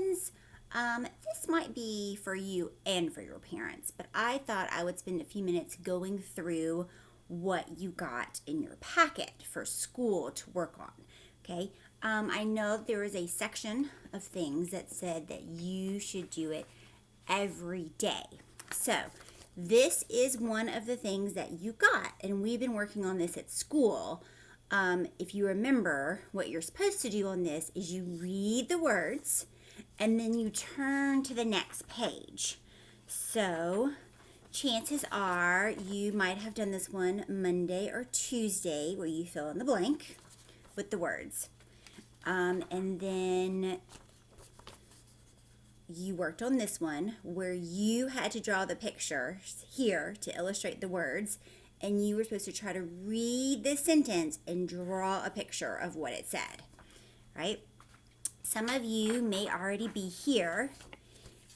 friends, this might be for you and for your parents, but I thought I would spend a few minutes going through what you got in your packet for school to work on. Okay, I know there was a section of things that said that you should do it every day. So, this is one of the things that you got, and we've been working on this at school. If you remember, what you're supposed to do on this is you read the words and then you turn to the next page. So, chances are you might have done this one Monday or Tuesday where you fill in the blank with the words. And then you worked on this one where you had to draw the pictures here to illustrate the words, and you were supposed to try to read this sentence and draw a picture of what it said, right? Some of you may already be here.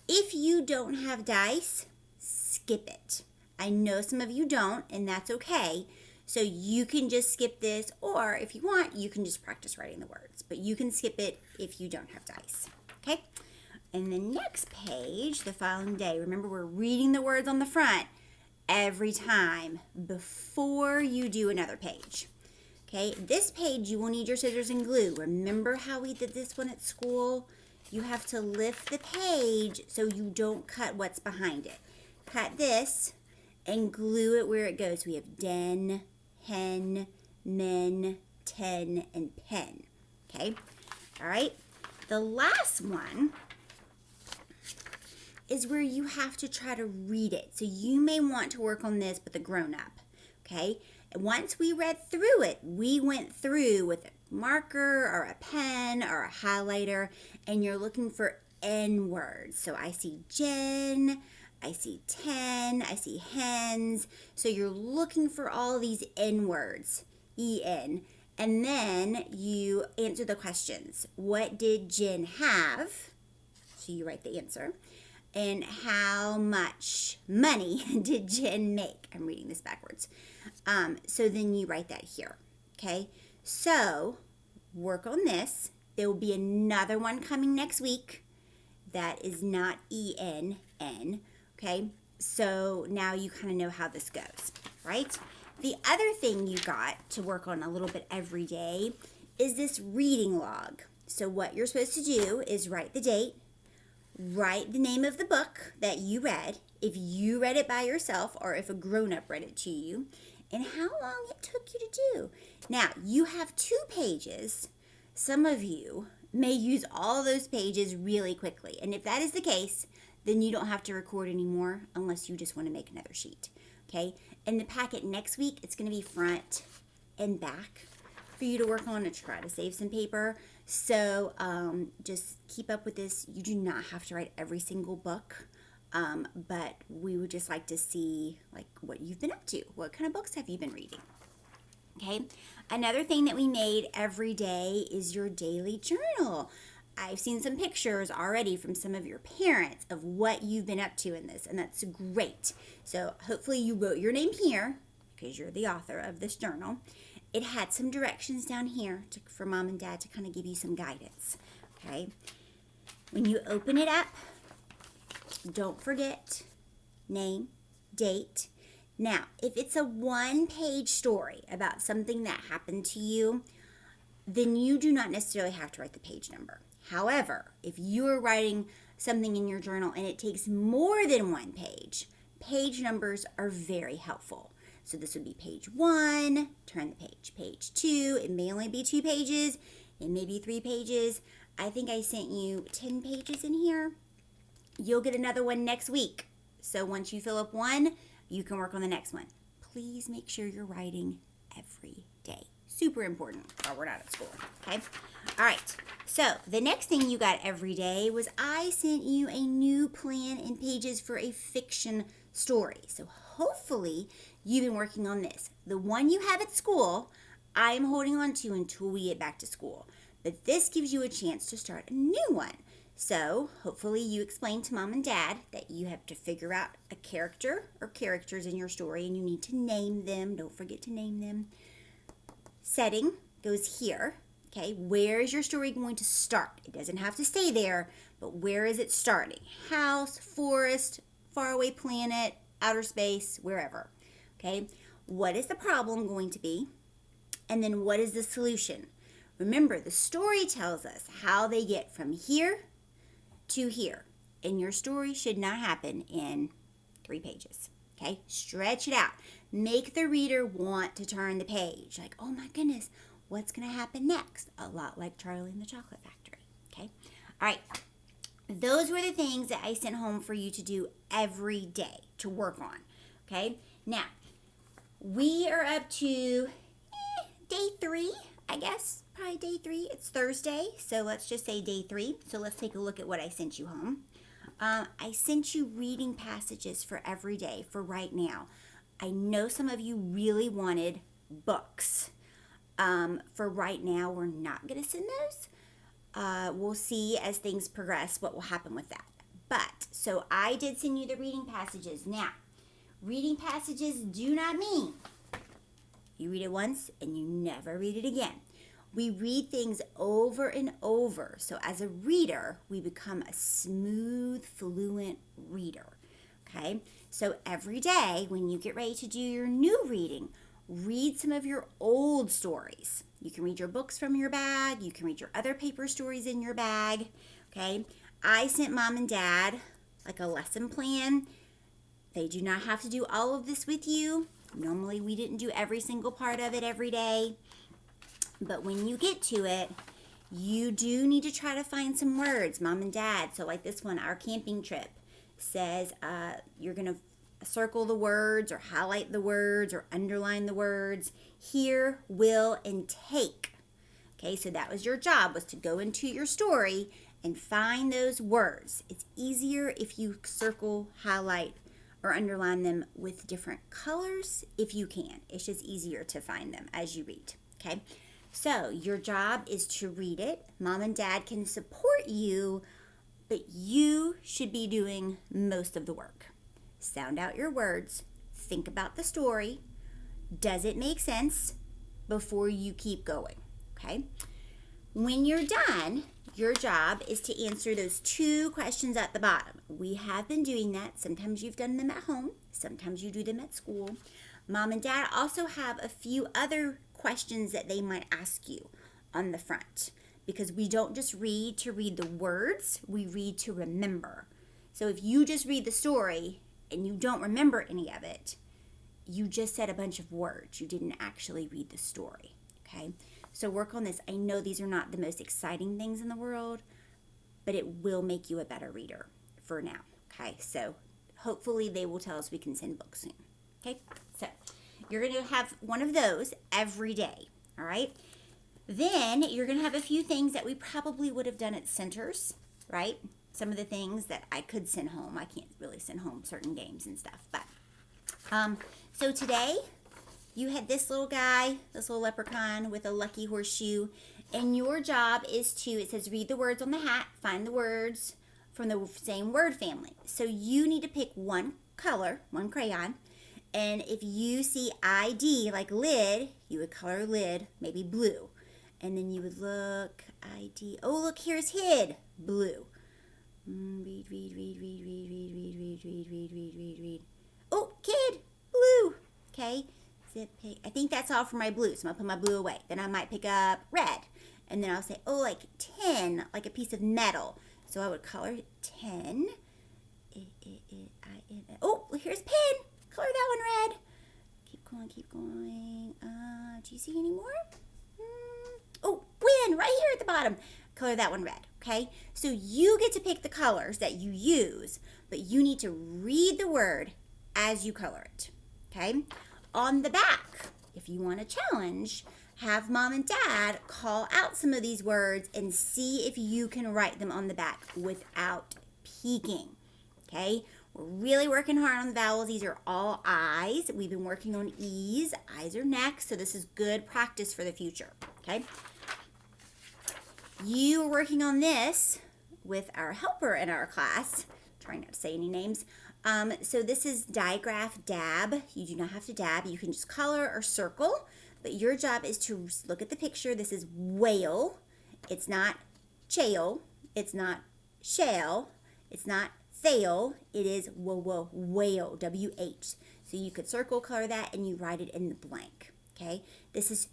If you don't have dice, skip it. I know some of you don't, and that's okay. So you can just skip this, or if you want, you can just practice writing the words. But you can skip it if you don't have dice, okay? And the next page, the following day, remember we're reading the words on the front every time before you do another page. Okay, this page you will need your scissors and glue. Remember how we did this one at school? You have to lift the page so you don't cut what's behind it. Cut this and glue it where it goes. We have den, hen, men, ten, and pen. Okay, all right. The last one is where you have to try to read it. So you may want to work on this with a grown-up, okay? Once we read through it, we went through with a marker or a pen or a highlighter, and you're looking for N words. So I see Jen, I see 10, I see hens. So you're looking for all these N words, E-N. And then you answer the questions. What did Jen have? So you write the answer. And how much money did Jen make? I'm reading this backwards. So then you write that here, okay? So work on this. There will be another one coming next week that is not E-N-N, okay? So now you kind of know how this goes, right? The other thing you got to work on a little bit every day is this reading log. So what you're supposed to do is write the date, write the name of the book that you read, if you read it by yourself or if a grown-up read it to you, and how long it took you to do. Now, you have 2 pages. Some of you may use all those pages really quickly, and if that is the case, then you don't have to record anymore unless you just want to make another sheet, okay? In the packet next week, it's going to be front and back for you to work on and try to save some paper. So just keep up with this. You do not have to write every single book, but we would just like to see like what you've been up to. What kind of books have you been reading? Okay. Another thing that we made every day is your daily journal. I've seen some pictures already from some of your parents of what you've been up to in this, and that's great. So hopefully you wrote your name here because you're the author of this journal. It had some directions down here for Mom and Dad to kind of give you some guidance, okay? When you open it up, don't forget name, date. Now, if it's a 1-page story about something that happened to you, then you do not necessarily have to write the page number. However, if you are writing something in your journal and it takes more than 1 page, page numbers are very helpful. So this would be page 1, turn the page. Page 2, it may only be 2 pages, it may be 3 pages. I think I sent you 10 pages in here. You'll get another one next week. So once you fill up one, you can work on the next one. Please make sure you're writing every day. Super important while we're not at school, okay? All right, so the next thing you got every day was I sent you a new plan and pages for a fiction story. So hopefully you've been working on this. The one you have at school, I'm holding on to until we get back to school. But this gives you a chance to start a new one. So hopefully you explain to Mom and Dad that you have to figure out a character or characters in your story and you need to name them. Don't forget to name them. Setting goes here. Okay, where is your story going to start? It doesn't have to stay there, but where is it starting? House, forest, faraway planet, outer space, wherever. Okay, what is the problem going to be? And then what is the solution? Remember, the story tells us how they get from here to here. And your story should not happen in 3 pages. Okay, stretch it out. Make the reader want to turn the page. Like, oh my goodness, what's going to happen next? A lot like Charlie and the Chocolate Factory. Okay, all right. Those were the things that I sent home for you to do every day to work on. Okay, now we are up to day 3, I guess. Probably day 3. It's Thursday, so let's just say day 3. So let's take a look at what I sent you home. I sent you reading passages for every day for right now. I know some of you really wanted books. For right now, we're not going to send those. We'll see as things progress what will happen with that. But, so I did send you the reading passages. Now, reading passages do not mean you read it once and you never read it again. We read things over and over. So as a reader, we become a smooth, fluent reader. Okay? So every day when you get ready to do your new reading, read some of your old stories. You can read your books from your bag. You can read your other paper stories in your bag. Okay? I sent Mom and Dad like a lesson plan. They do not have to do all of this with you. Normally we didn't do every single part of it every day. But when you get to it, you do need to try to find some words, Mom and Dad. So like this one, our camping trip says you're going to circle the words or highlight the words or underline the words. Hear, will, and take. Okay, so that was your job, was to go into your story and find those words. It's easier if you circle, highlight, or underline them with different colors if you can. It's just easier to find them as you read. Okay, so your job is to read it. Mom and Dad can support you, but you should be doing most of the work. Sound out your words. Think about the story. Does it make sense before you keep going? Okay. When you're done, your job is to answer those 2 questions at the bottom. We have been doing that. Sometimes you've done them at home. Sometimes you do them at school. Mom and Dad also have a few other questions that they might ask you on the front, because we don't just read to read the words, we read to remember. So if you just read the story and you don't remember any of it, you just said a bunch of words. You didn't actually read the story. Okay, so work on this. I know these are not the most exciting things in the world, but it will make you a better reader for now. Okay, so hopefully they will tell us we can send books soon. Okay, so you're going to have one of those every day. All right, then you're going to have a few things that we probably would have done at centers, right? Some of the things that I could send home. I can't really send home certain games and stuff, but so today you had this little guy, this little leprechaun with a lucky horseshoe, and your job is to, it says read the words on the hat, find the words from the same word family. So you need to pick one color, one crayon, and if you see ID, like lid, you would color lid maybe blue, and then you would look, ID, oh look, here's hid, blue. Read, read, read, read, read, read, read, read, read, read, read, read, read. Oh, kid, blue. Okay, zip pick. I think that's all for my blue, so I'm gonna put my blue away. Then I might pick up red, and then I'll say, oh, like tin, like a piece of metal. So I would color 10. Oh, here's pen. Color that one red. Keep going, keep going. Do you see any more? Oh, win, right here at the bottom. Color that one red, okay? So you get to pick the colors that you use, but you need to read the word as you color it, okay? On the back, if you want a challenge, have Mom and Dad call out some of these words and see if you can write them on the back without peeking, okay? We're really working hard on the vowels. These are all I's. We've been working on E's. I's are next, so this is good practice for the future, okay? You are working on this with our helper in our class. Trying not to say any names. So this is digraph dab. You do not have to dab. You can just color or circle. But your job is to look at the picture. This is whale. It's not chail. It's not shell. It's not sail. It is whale, W-H. So you could circle color that and you write it in the blank. Okay? This is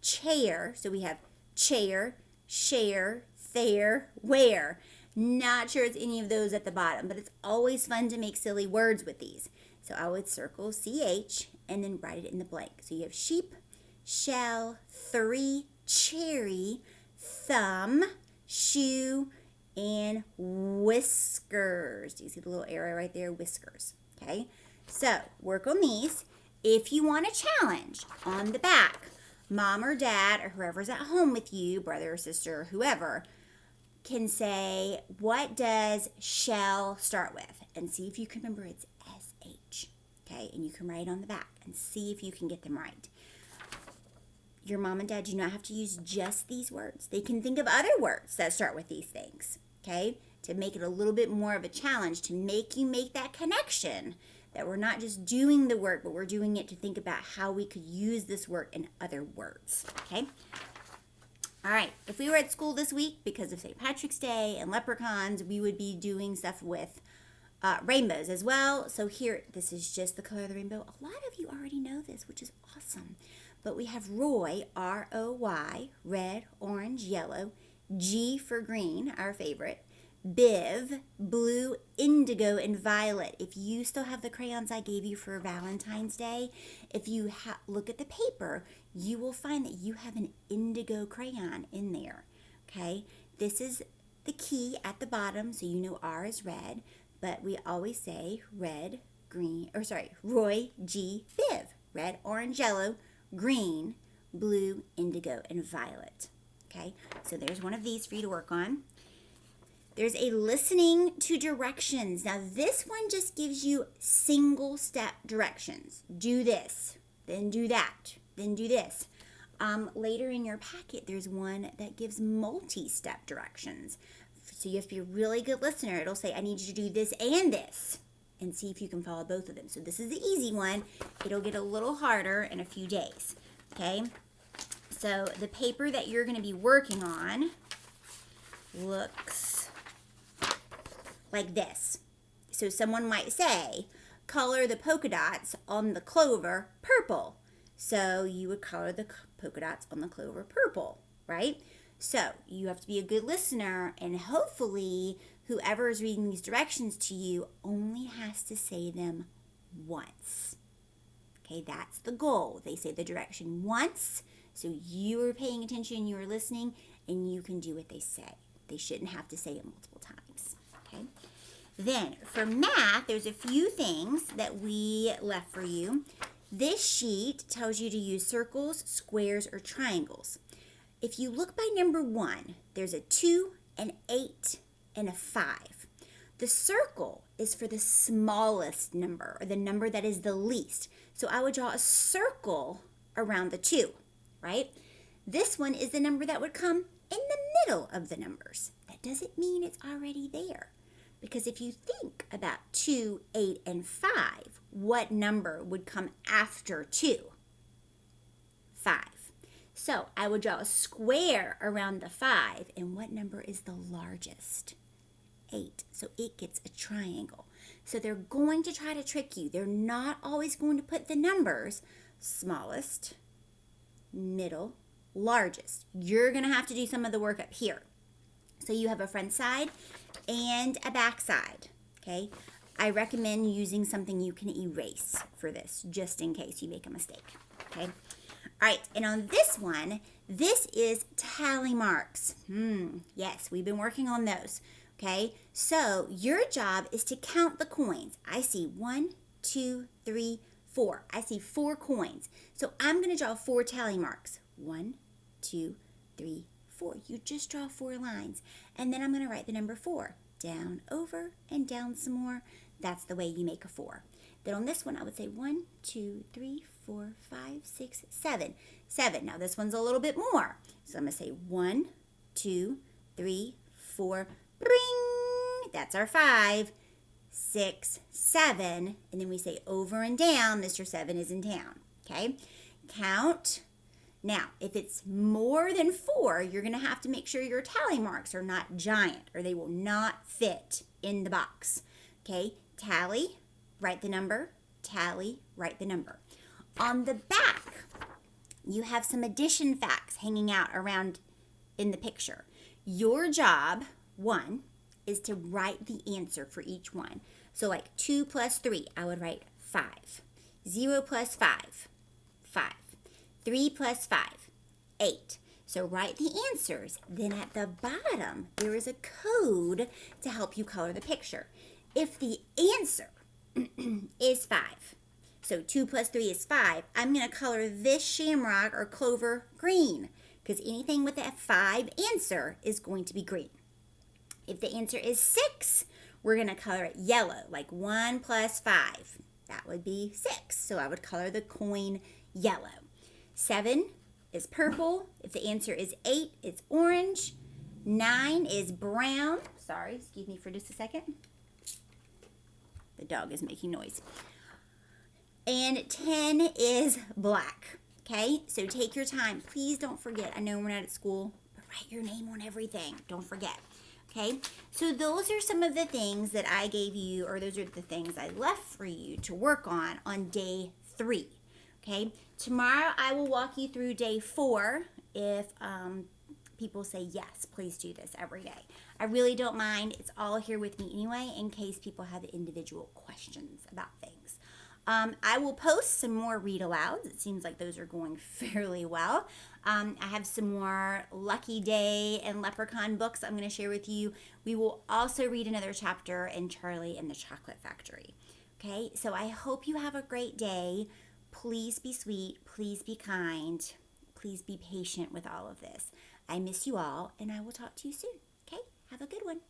chair. So we have chair, share, there, where. Not sure it's any of those at the bottom, but it's always fun to make silly words with these. So I would circle CH and then write it in the blank. So you have sheep, shell, 3, cherry, thumb, shoe, and whiskers. Do you see the little arrow right there? Whiskers. Okay, so work on these. If you want a challenge, on the back, mom or dad or whoever's at home with you, brother or sister or whoever, can say, what does shell start with? And see if you can remember it's SH. Okay, and you can write it on the back and see if you can get them right. Your mom and dad do not have to use just these words. They can think of other words that start with these things, okay, to make it a little bit more of a challenge, to make you make that connection that we're not just doing the work, but we're doing it to think about how we could use this work in other words, okay? All right, if we were at school this week because of St. Patrick's Day and leprechauns, we would be doing stuff with rainbows as well. So here, this is just the color of the rainbow. A lot of you already know this, which is awesome. But we have Roy, R-O-Y, red, orange, yellow, G for green, our favorite, Biv, blue, indigo, and violet. If you still have the crayons I gave you for Valentine's Day, if you look at the paper, you will find that you have an indigo crayon in there, okay? This is the key at the bottom, so you know R is red, but we always say red, green, or sorry, Roy, G, Biv, red, orange, yellow, green, blue, indigo, and violet, okay? So there's one of these for you to work on. There's a listening to directions. Now this one just gives you single step directions. Do this, then do that, then do this. Later in your packet, there's one that gives multi-step directions. So you have to be a really good listener. It'll say, I need you to do this and this, and see if you can follow both of them. So this is the easy one. It'll get a little harder in a few days, okay? So the paper that you're gonna be working on looks like this. So someone might say, color the polka dots on the clover purple. So you would color the polka dots on the clover purple, right? So you have to be a good listener, and hopefully whoever is reading these directions to you only has to say them once. Okay, that's the goal. They say the direction once, so you are paying attention, you are listening, and you can do what they say. They shouldn't have to say it multiple times. Okay. Then for math, there's a few things that we left for you. This sheet tells you to use circles, squares, or triangles. If you look by number 1, there's a 2, an 8, and a 5. The circle is for the smallest number, or the number that is the least. So I would draw a circle around the 2, right? This one is the number that would come in the middle of the numbers. That doesn't mean it's already there. Because if you think about 2, 8, and 5, what number would come after 2? 5. So I would draw a square around the 5, and what number is the largest? 8. So it gets a triangle. So they're going to try to trick you. They're not always going to put the numbers smallest, middle, largest. You're going to have to do some of the work up here. So you have a front side and a back side, okay? I recommend using something you can erase for this, just in case you make a mistake, okay? All right, and on this one, this is tally marks. Yes, we've been working on those, okay? So your job is to count the coins. I see 1, 2, 3, 4. I see 4 coins. So I'm going to draw 4 tally marks. 1, 2, 3, 4. You just draw 4 lines, and then I'm going to write the number 4. Down, over, and down some more. That's the way you make a 4. Then on this one, I would say 1, 2, 3, 4, 5, 6, 7. 7. Now this one's a little bit more. So I'm going to say 1, 2, 3, 4. Bring! That's our 5. 6, 7. And then we say over and down. Mr. 7 is in town. Okay? Count Now, if it's more than 4, you're going to have to make sure your tally marks are not giant or they will not fit in the box. Okay, tally, write the number, tally, write the number. On the back, you have some addition facts hanging out around in the picture. Your job, 1, is to write the answer for each one. So like 2 plus 3, I would write 5. 0 plus 5, 5. 3 plus 5, 8. So write the answers. Then at the bottom, there is a code to help you color the picture. If the answer is 5, so 2 plus 3 is 5, I'm going to color this shamrock or clover green because anything with a 5 answer is going to be green. If the answer is 6, we're going to color it yellow, like 1 plus 5. That would be 6. So I would color the coin yellow. 7 is purple. If the answer is 8, it's orange. 9 is brown. Sorry, excuse me for just a second. The dog is making noise. And 10 is black. Okay, so take your time. Please don't forget. I know we're not at school, but write your name on everything. Don't forget. Okay, so those are some of the things that I gave you, or those are the things I left for you to work on day 3. Okay, tomorrow I will walk you through day 4 if people say yes, please do this every day. I really don't mind. It's all here with me anyway in case people have individual questions about things. I will post some more read alouds. It seems like those are going fairly well. I have some more Lucky Day and Leprechaun books I'm going to share with you. We will also read another chapter in Charlie and the Chocolate Factory. Okay, so I hope you have a great day. Please be sweet. Please be kind. Please be patient with all of this. I miss you all, and I will talk to you soon. Okay, have a good one.